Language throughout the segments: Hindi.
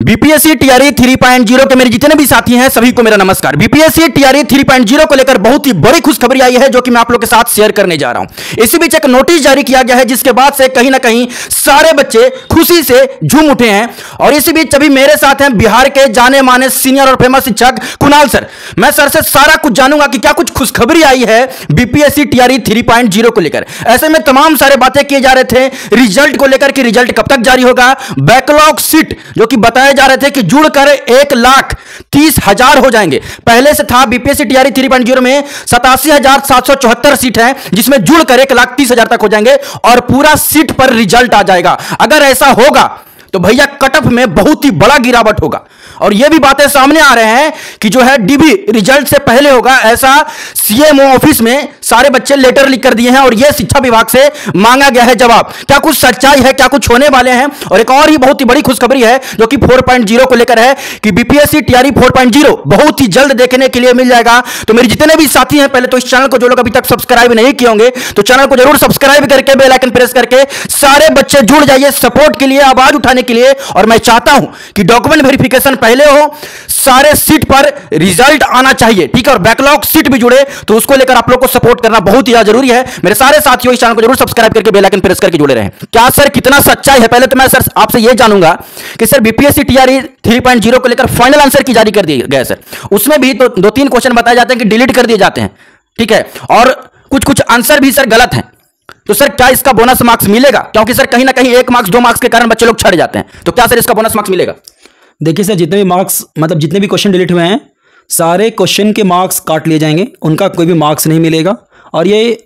बीपीएससी टीआरई 3.0 के मेरे जितने भी साथी हैं सभी को मेरा नमस्कार। बीपीएससी टीआरई 3.0 को लेकर बहुत ही बड़ी खुशखबरी आई है जो कि मैं आप लोग के साथ शेयर करने जा रहा हूं। इसी बीच एक नोटिस जारी किया गया है जिसके बाद से कहीं ना कहीं सारे बच्चे खुशी से झूम उठे हैं। और इसी बीच अभी मेरे साथ हैं बिहार के जाने माने सीनियर और फेमस शिक्षक कुणाल सर। मैं सर से सारा कुछ जानूंगा कि क्या कुछ खुशखबरी आई है बीपीएससी टीआरई 3.0 को लेकर। ऐसे में तमाम सारे बातें किए जा रहे थे रिजल्ट को लेकर कि रिजल्ट कब तक जारी होगा, बैकलॉग सीट जो कि बताया जा रहे थे कि जुड़कर 1,30,000 हो जाएंगे। पहले से था बीपीएससी टीआरई 3.0 में 87,774 सीट है जिसमें जुड़कर 1,30,000 तक हो जाएंगे और पूरा सीट पर रिजल्ट आ जाएगा। अगर ऐसा होगा तो भैया कट ऑफ में बहुत ही बड़ा गिरावट होगा। और यह भी बातें सामने आ रहे हैं कि जो है डीबी रिजल्ट से पहले होगा, ऐसा सीएमओ ऑफिस में सारे बच्चे लेटर लिख कर दिए हैं और यह शिक्षा विभाग से मांगा गया है जवाब। क्या कुछ सच्चाई है, क्या कुछ होने वाले हैं? और एक और ही बहुत ही बड़ी खुशखबरी है जो कि 4.0 को लेकर है कि बीपीएससी टीआरई 4.0 बहुत ही जल्द देखने के लिए मिल जाएगा। तो मेरे जितने भी साथी हैं पहले तो इस चैनल को जो लोग अभी तक सब्सक्राइब नहीं किए होंगे तो चैनल को जरूर सब्सक्राइब करके बेल आइकन प्रेस करके सारे बच्चे जुड़ जाइए सपोर्ट के लिए, आवाज उठाने के लिए। और मैं चाहता हूं कि डॉक्यूमेंट वेरिफिकेशन पहले हो, सारे सीट पर रिजल्ट आना चाहिए, ठीक है। और बैकलॉग सीट भी जुड़े तो उसको लेकर आप लोग को सपोर्ट करना बहुत ही जरूरी है। मेरे सारे साथियों इस चैनल को जरूर सब्सक्राइब करके बेल आइकन प्रेस करके जुड़े रहें। क्या सर कितना सच्चाई है? पहले तो मैं सर आपसे यह जानूंगा कि सर बीपीएससी टीआरई 3.0 को लेकर फाइनल आंसर की जारी कर दी गया सर, उसमें भी तो 2-3 क्वेश्चन बताए जाते हैं कि डिलीट कर दिए जाते हैं, ठीक है। और कुछ आंसर भी सर गलत हैं। तो सर क्या इसका बोनस मार्क्स मिलेगा? क्योंकि सर कहीं ना कहीं 1 मार्क्स 2 मार्क्स के कारण बच्चे लोग छड़ जाते हैं। तो क्या सर इसका बोनस मार्क्स मिलेगा? देखिए सर, जितने भी मार्क्स मतलब जितने भी क्वेश्चन डिलीट हुए हैं सारे क्वेश्चन के मार्क्स काट लिए जाएंगे, उनका कोई भी मार्क्स नहीं मिलेगा। और ये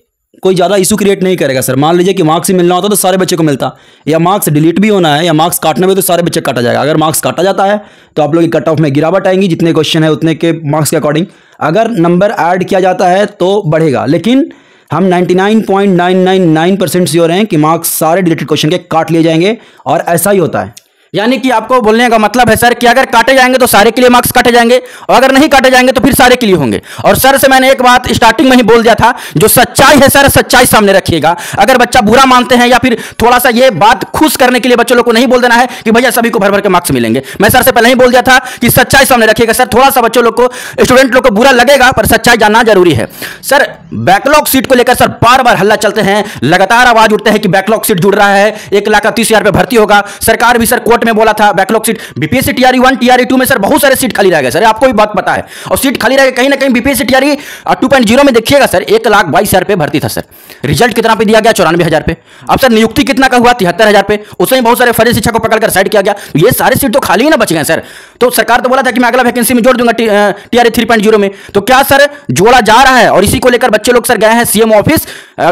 कोई ज़्यादा इशू क्रिएट नहीं करेगा सर। मान लीजिए कि मार्क्स ही मिलना होता तो सारे बच्चे को मिलता, या मार्क्स डिलीट भी होना है या मार्क्स काटना भी तो सारे बच्चे काटा जाएगा। अगर मार्क्स काटा जाता है तो आप लोग की कट ऑफ में गिरावट आएंगी, जितने क्वेश्चन है उतने के मार्क्स के अकॉर्डिंग। अगर नंबर ऐड किया जाता है तो बढ़ेगा, लेकिन हम 99.999% श्योर हैं कि मार्क्स सारे डिलीटेड क्वेश्चन के काट लिए जाएंगे और ऐसा ही होता है। यानी कि आपको बोलने का मतलब है सर कि अगर काटे जाएंगे तो सारे के लिए मार्क्स काटे जाएंगे और अगर नहीं काटे जाएंगे तो फिर सारे के लिए होंगे। और सर से मैंने एक बात स्टार्टिंग में ही बोल दिया था, जो सच्चाई है सर सच्चाई सामने रखिएगा। अगर बच्चा बुरा मानते हैं या फिर थोड़ा सा ये बात खुश करने के लिए बच्चों लोग को नहीं बोल देना है कि भैया सभी को भर भर के मार्क्स मिलेंगे। मैं सर से पहले ही बोल दिया था कि सच्चाई सामने रखिएगा। सर थोड़ा सा बच्चों लोग को, स्टूडेंट लोग को बुरा लगेगा पर सच्चाई जानना जरूरी है। सर बैकलॉग सीट को लेकर सर बार बार हल्ला चलते हैं, लगातार आवाज उठते हैं कि बैकलॉग सीट जुड़ रहा है, 1,30,000 पे भर्ती होगा। सरकार भी सर कोर्ट में बोला था backlog seat BPSC TRE 1 TRE 2 में सर बहुत सारे सीट खाली रह गए सर, आपको भी बात पता है। और सीट खाली रह गए कहीं ना कहीं बीपीएससी टीआरई 2.0 में देखिएगा सर 1,22,000 पे भर्ती था सर। रिजल्ट कितना पे दिया गया? 94,000 पे। अब सर नियुक्ति कितना का हुआ? 73,000 पे। उसमें बहुत सारे फर्जी शिक्षक को पकड़कर साइड किया गया। ये सारे सीट तो खाली ही ना बच गए सर। तो सरकार तो बोला था कि मैं अगला वैकेंसी में जोड़ दूंगा टीआरई 3.0 में। तो क्या सर जोड़ा जा रहा है? और इसी को लेकर बच्चे लोग सर गए हैं सीएम ऑफिस,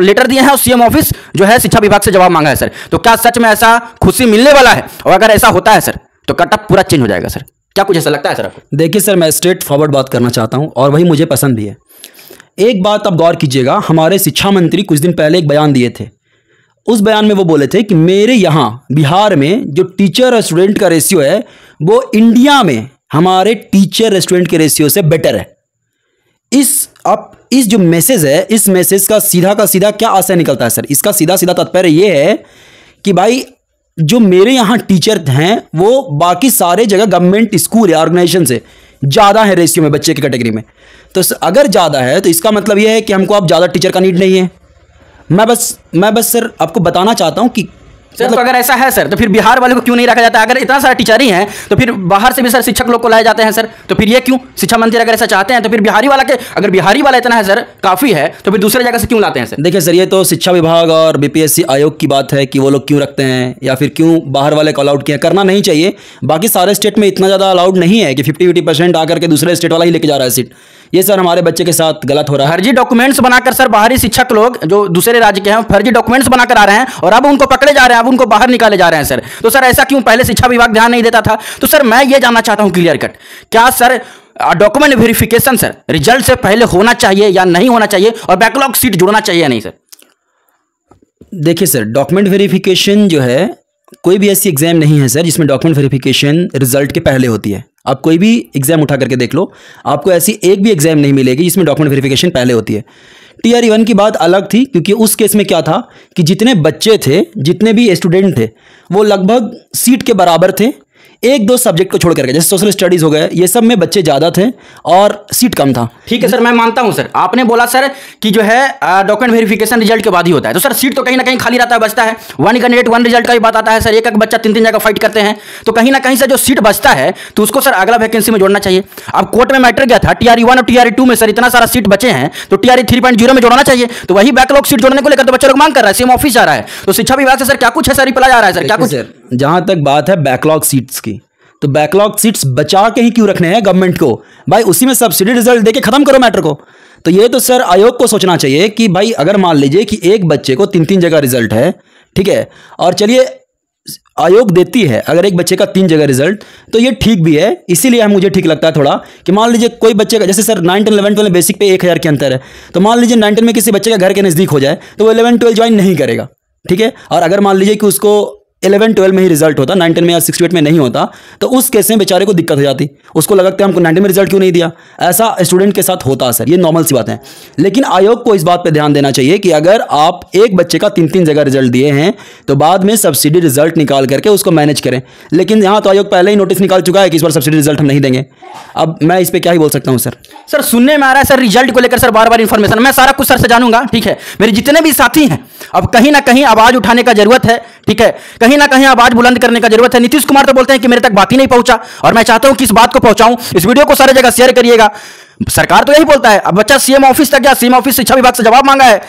लेटर दिए हैं और सीएम ऑफिस जो है शिक्षा विभाग से जवाब मांगा है सर। तो क्या सच में ऐसा खुशी मिलने वाला है? और अगर ऐसा होता है सर तो कट ऑफ पूरा चेंज हो जाएगा सर। क्या कुछ ऐसा लगता है सर आपको? देखिए सर, मैं स्ट्रेट फॉरवर्ड बात करना चाहता हूं और वही मुझे पसंद भी है। एक बात आप गौर कीजिएगा, हमारे शिक्षा मंत्री कुछ दिन पहले एक बयान दिए थे। उस बयान में वो बोले थे कि मेरे यहाँ बिहार में जो टीचर और स्टूडेंट का रेशियो है वो इंडिया में हमारे टीचर स्टूडेंट के रेशियो से बेटर है। इस जो मैसेज है, इस मैसेज का सीधा क्या आशय निकलता है सर? इसका सीधा तात्पर्य ये है कि भाई जो मेरे यहाँ टीचर हैं वो बाकी सारे जगह गवर्नमेंट स्कूल या ऑर्गेनाइजेशन से ज़्यादा है रेशियो में बच्चे की कैटेगरी में। तो अगर ज़्यादा है तो इसका मतलब ये है कि हमको अब ज़्यादा टीचर का नीड नहीं है। मैं बस सर आपको बताना चाहता हूँ कि सर मतलब, तो अगर ऐसा है सर तो फिर बिहार वाले को क्यों नहीं रखा जाता? अगर इतना सारा टीचर ही हैं तो फिर बाहर से भी सर शिक्षक लोग को लाए जाते हैं सर। तो फिर ये क्यों? शिक्षा मंत्री अगर ऐसा चाहते हैं तो फिर अगर बिहारी वाला इतना है सर काफ़ी है तो फिर दूसरे जगह से क्यों लाते हैं सर? देखिए सर, ये तो शिक्षा विभाग और बीपीएससी आयोग की बात है कि वो लोग क्यों रखते हैं या फिर क्यों बाहर वाले को अलाउड किया। करना नहीं चाहिए। बाकी सारे स्टेट में इतना ज़्यादा अलाउड नहीं है कि 50-50% आकर के दूसरे स्टेट वाला ही लेके जा रहा है सीट। ये सर हमारे बच्चे के साथ गलत हो रहा है। फर्जी डॉक्यूमेंट्स बनाकर सर बाहरी शिक्षक लोग जो दूसरे राज्य के हैं फर्जी डॉक्यूमेंट्स बनाकर आ रहे हैं और अब उनको पकड़े जा रहे हैं, अब उनको बाहर निकाले जा रहे हैं सर। तो सर ऐसा क्यों? पहले शिक्षा विभाग ध्यान नहीं देता था। तो सर मैं ये जानना चाहता हूं क्लियर कट, क्या sir document verification sir result से पहले होना चाहिए या नहीं होना चाहिए? और बैकलॉग सीट जुड़ना चाहिए या नहीं सर? देखिए सर, डॉक्यूमेंट वेरिफिकेशन जो है कोई भी ऐसी एग्जाम नहीं है सर जिसमें डॉक्यूमेंट वेरिफिकेशन रिजल्ट के पहले होती है। आप कोई भी एग्जाम उठा करके देख लो, आपको ऐसी एक भी एग्जाम नहीं मिलेगी जिसमें डॉक्यूमेंट वेरिफिकेशन पहले होती है। टीआरई 1 की बात अलग थी क्योंकि उस केस में क्या था कि जितने बच्चे थे, जितने भी स्टूडेंट थे वो लगभग सीट के बराबर थे। एक दो सब्जेक्ट को छोड़ करके, जैसे सोशल स्टडीज हो गए, ये सब में बच्चे ज़्यादा थे और सीट कम था। ठीक है सर, मैं मानता हूं सर। आपने बोला सर कि जो है डॉक्यूमेंट वेरिफिकेशन रिजल्ट के बाद ही होता है, तो सर सीट तो कहीं ना कहीं खाली रहता है, बचता है। 1 कैंडिडेट 1 रिजल्ट का ही बात आता है सर। एक एक बच्चा 3 जगह फाइट करते हैं, तो कहीं ना कहीं से जो सीट बचता है तो उसको सर अगला वैकेंसी में जोड़ना चाहिए। अब कोर्ट में मैटर गया था TRE 1 और TRE 2 में सर इतना सारा सीट बचे हैं, तो TRE 3.0 में जोड़ना चाहिए। तो वही बैकलॉग सीट जोड़ने को लेकर तो बच्चे लोग मांग कर रहा है, सीएम ऑफिस जा रहा है। तो शिक्षा विभाग से सर क्या कुछ है सर रिप्लाई आ रहा है सर, क्या कुछ? सर जहां तक बात है बैकलॉग सीट्स की, तो बैकलॉग सीट्स बचा के ही क्यों रखने हैं गवर्नमेंट को? भाई उसी में सब्सिडी रिजल्ट देके खत्म करो मैटर को। तो ये तो सर आयोग को सोचना चाहिए कि भाई अगर मान लीजिए कि एक बच्चे को 3 जगह रिजल्ट है, ठीक है, और चलिए आयोग देती है अगर एक बच्चे का 3 जगह रिजल्ट, तो ये ठीक भी है। इसीलिए मुझे ठीक लगता है थोड़ा कि मान लीजिए कोई बच्चे का, जैसे सर 9, 10, 11, 12 बेसिक पे 1000 के अंतर है, तो मान लीजिए 9, 10 में किसी बच्चे का घर के नज़दीक हो जाए तो वो 11, 12 ज्वाइन नहीं करेगा, ठीक है। और अगर मान लीजिए कि उसको 11, 12 में ही रिजल्ट होता, 9, 10 में या 6, 8 में नहीं होता, तो उस केस में बेचारे को दिक्कत हो जाती, उसको लगता है हमको 9 में रिजल्ट क्यों नहीं दिया। ऐसा स्टूडेंट के साथ होता है सर, ये नॉर्मल सी बात है। लेकिन आयोग को इस बात पे ध्यान देना चाहिए कि अगर आप एक बच्चे का 3 जगह रिजल्ट दिए हैं तो बाद में सब्सिडी रिजल्ट निकाल करके उसको मैनेज करें। लेकिन यहाँ तो आयोग पहले ही नोटिस निकाल चुका है कि इस बार सब्सिडी रिजल्ट हम नहीं देंगे। अब मैं इस पर क्या ही बोल सकता हूँ सर। सर सुनने में आ रहा है सर रिजल्ट को लेकर सर बार बार इंफॉर्मेशन, मैं सारा कुछ सर से जानूंगा, ठीक है। मेरे जितने भी साथी हैं, अब कहीं ना कहीं आवाज उठाने का जरूरत है, ठीक है, कहीं ना कहीं आवाज बुलंद करने का जरूरत है। नीतीश कुमार तो बोलते हैं कि मेरे तक बात ही नहीं पहुंचा, और मैं चाहता हूं कि इस बात को पहुंचाऊं, इस वीडियो को सारी जगह शेयर करिएगा। सरकार तो यही बोलता है, अब बच्चा सीएम ऑफिस तक गया, सीएम ऑफिस शिक्षा विभाग से जवाब मांगा है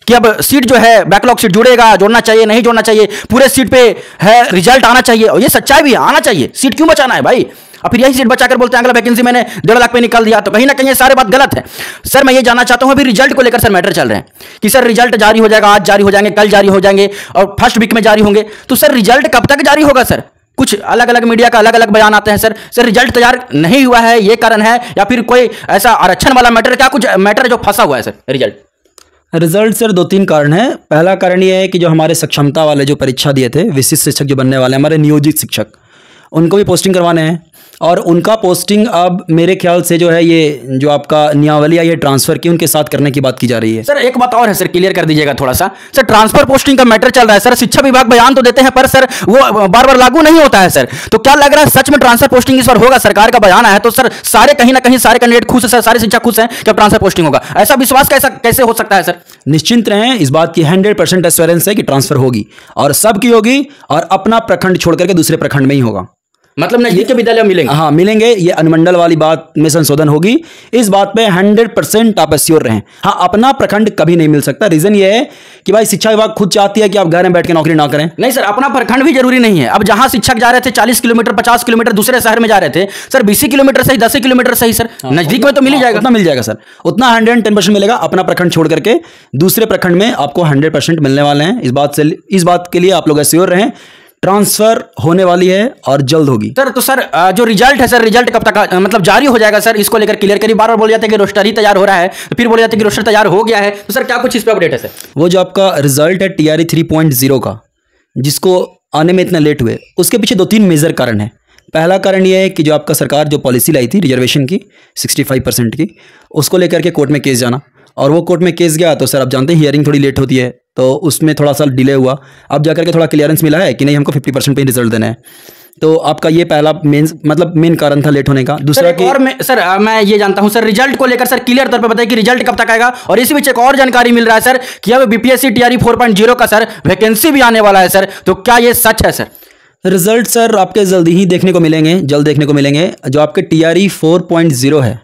कि अब सीट जो है बैकलॉग सीट जुड़ेगा, जोड़ना चाहिए नहीं जोड़ना चाहिए, पूरे सीट पे है रिजल्ट आना चाहिए, और ये सच्चाई भी आना चाहिए। सीट क्यों बचाना है भाई? और फिर यही सीट बचाकर बोलते हैं अगला वैकेंसी मैंने 1.5 लाख पे निकाल दिया, तो कहीं ना कहीं ये सारी बात गलत है। सर मैं ये जानना चाहता हूं, अभी रिजल्ट को लेकर सर मैटर चल रहे हैं कि सर रिजल्ट जारी हो जाएगा, आज जारी हो जाएंगे, कल जारी हो जाएंगे, और फर्स्ट वीक में जारी होंगे। तो सर रिजल्ट कब तक जारी होगा सर? कुछ अलग अलग मीडिया का अलग अलग बयान आते हैं सर। सर रिजल्ट तैयार नहीं हुआ है, ये कारण है, या फिर कोई ऐसा आरक्षण वाला मैटर, क्या कुछ मैटर जो फंसा हुआ है सर रिजल्ट सर 2-3 कारण है। पहला कारण ये है कि जो हमारे सक्षमता वाले जो परीक्षा दिए थे, विशिष्ट शिक्षक जो बनने वाले हमारे नियोजित शिक्षक, उनको भी पोस्टिंग करवाने हैं, और उनका पोस्टिंग अब मेरे ख्याल से जो है ये जो आपका नियमावली आई है ट्रांसफर की, उनके साथ करने की बात की जा रही है। सर एक बात और है सर, क्लियर कर दीजिएगा थोड़ा सा। सर ट्रांसफर पोस्टिंग का मैटर चल रहा है सर, शिक्षा विभाग बयान तो देते हैं पर सर वो बार बार लागू नहीं होता है सर। तो क्या लग रहा है सच में ट्रांसफर पोस्टिंग इस बार होगा? सरकार का बयान आया तो सर सारे कहीं ना कहीं सारे कैंडिडेट खुश है सर, सारे शिक्षक खुश हैं कि अब ट्रांसफर पोस्टिंग होगा। ऐसा विश्वास कैसे हो सकता है सर? निश्चिंत रहें, इस बात की 100% एश्योरेंस है कि ट्रांसफर होगी, और सबकी होगी, और अपना प्रखंड छोड़ करके दूसरे प्रखंड में ही होगा। मतलब नजदीक के विद्यालय मिलेंगे? हाँ मिलेंगे, ये अनुमंडल वाली बात में संशोधन होगी, इस बात पे 100% आप एश्योर रहें। हाँ अपना प्रखंड कभी नहीं मिल सकता। रीजन ये है कि भाई शिक्षा विभाग खुद चाहती है कि आप घर में बैठ के नौकरी ना करें। नहीं सर, अपना प्रखंड भी जरूरी नहीं है। अब जहां शिक्षक जा रहे थे 40 किलोमीटर 50 किलोमीटर दूसरे शहर में जा रहे थे सर, 20 किलोमीटर सही 10 किलोमीटर सही सर, नजदीक में तो मिल ही जाएगा। उतना मिल जाएगा सर, उतना 110% मिलेगा। अपना प्रखंड छोड़ करके दूसरे प्रखंड में आपको 100% मिलने वाले हैं। इस बात के लिए आप लोग एश्योर रहें, ट्रांसफर होने वाली है और जल्द होगी सर। तो सर जो रिजल्ट है सर, रिजल्ट कब तक मतलब जारी हो जाएगा सर? इसको लेकर क्लियर करिए। बार बार बोल जाते हैं कि रोस्टर ही तैयार हो रहा है, तो फिर बोल जाते हैं कि रोस्टर तैयार हो गया है, तो सर क्या कुछ इस पे अपडेट है सर? वो जो आपका रिजल्ट है TRE 3.0 का, जिसको आने में इतना लेट हुए, उसके पीछे 2-3 मेजर कारण है। पहला कारण यह है कि जो आपका सरकार जो पॉलिसी लाई थी रिजर्वेशन की 65% की, उसको लेकर के कोर्ट में केस जाना, और वो कोर्ट में केस गया तो सर आप जानते हैं हियरिंग थोड़ी लेट होती है, तो उसमें थोड़ा सा डिले हुआ। अब जाकर के थोड़ा क्लियरेंस मिला है कि नहीं हमको 50% पे ही रिजल्ट देना है। तो आपका ये पहला मेन कारण था लेट होने का। दूसरा कि और मैं ये जानता हूं सर, रिजल्ट को लेकर सर क्लियर तौर पे बताइए कि रिजल्ट कब तक आएगा। और इसी बीच एक और जानकारी मिल रहा है सर कि अब BPSC TRE 4.0 का सर वैकेंसी भी आने वाला है सर, तो क्या ये सच है सर? रिजल्ट सर आपके जल्दी ही देखने को मिलेंगे, जल्द देखने को मिलेंगे। जो आपके TRE 4.0 है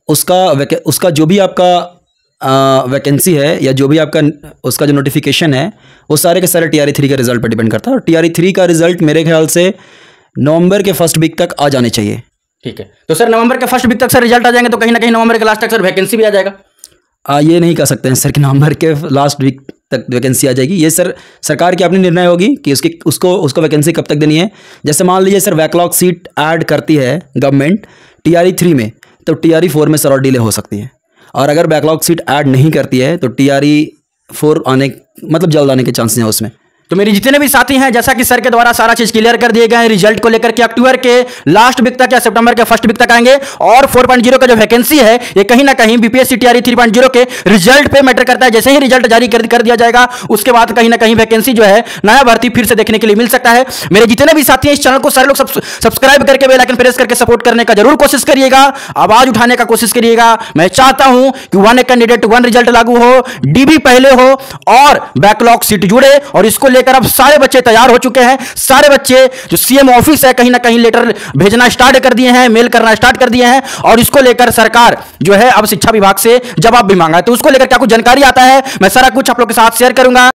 उसका जो भी आपका वैकेंसी है, या जो भी आपका उसका जो नोटिफिकेशन है, वो सारे के सारे TRE 3 के रिजल्ट पर डिपेंड करता है। और TRE 3 का रिजल्ट मेरे ख्याल से नवंबर के फर्स्ट वीक तक आ जाने चाहिए। ठीक है, तो सर नवंबर के फर्स्ट वीक तक सर रिजल्ट आ जाएंगे, तो कहीं ना कहीं नवंबर के लास्ट तक सर वैकेंसी भी आ जाएगा? ये नहीं कह सकते हैं सर कि नवंबर के लास्ट वीक तक वैकेंसी आ जाएगी। ये सर सरकार की अपनी निर्णय होगी कि उसको वैकेंसी कब तक देनी है। जैसे मान लीजिए सर बैकलॉग सीट ऐड करती है गवर्नमेंट TRE 3 में, तो TRE 4 में सर और डिले हो सकती है। और अगर बैकलॉग सीट ऐड नहीं करती है तो TRE 4 आने मतलब जल्द आने के चांसेस हैं उसमें। तो मेरे जितने भी साथी हैं, जैसा कि सर के द्वारा सारा चीज क्लियर कर दिए गए हैं, रिजल्ट को लेकर के अक्टूबर के लास्ट वीक तक या सितंबर के फर्स्ट वीक तक आएंगे। और 4.0 का जो वैकेंसी है ये कहीं ना कहीं बीपीएससी टीआरई 3.0 के रिजल्ट पे मैटर करता है। जैसे ही रिजल्ट जारी कर दिया जाएगा उसके बाद कहीं ना कहीं वैकेंसी जो है नया भर्ती फिर से देखने के लिए मिल सकता है। मेरे जितने भी साथी हैं इस चैनल को सारे लोग सब्सक्राइब करके बेल आइकन प्रेस करके सपोर्ट करने का जरूर कोशिश करिएगा, आवाज उठाने का कोशिश करिएगा। मैं चाहता हूं कि वन कैंडिडेट वन रिजल्ट लागू हो, डीबी पहले हो और बैकलॉग सीट जुड़े। और इसको लेकर अब सारे बच्चे तैयार हो चुके हैं। सारे बच्चे जो सीएम ऑफिस है कहीं ना कहीं लेटर भेजना स्टार्ट कर दिए हैं, मेल करना स्टार्ट कर दिए हैं। और इसको लेकर सरकार जो है अब शिक्षा विभाग से जवाब भी मांगा है। तो उसको लेकर क्या कुछ जानकारी आता है मैं सारा कुछ आप लोग के साथ शेयर करूंगा।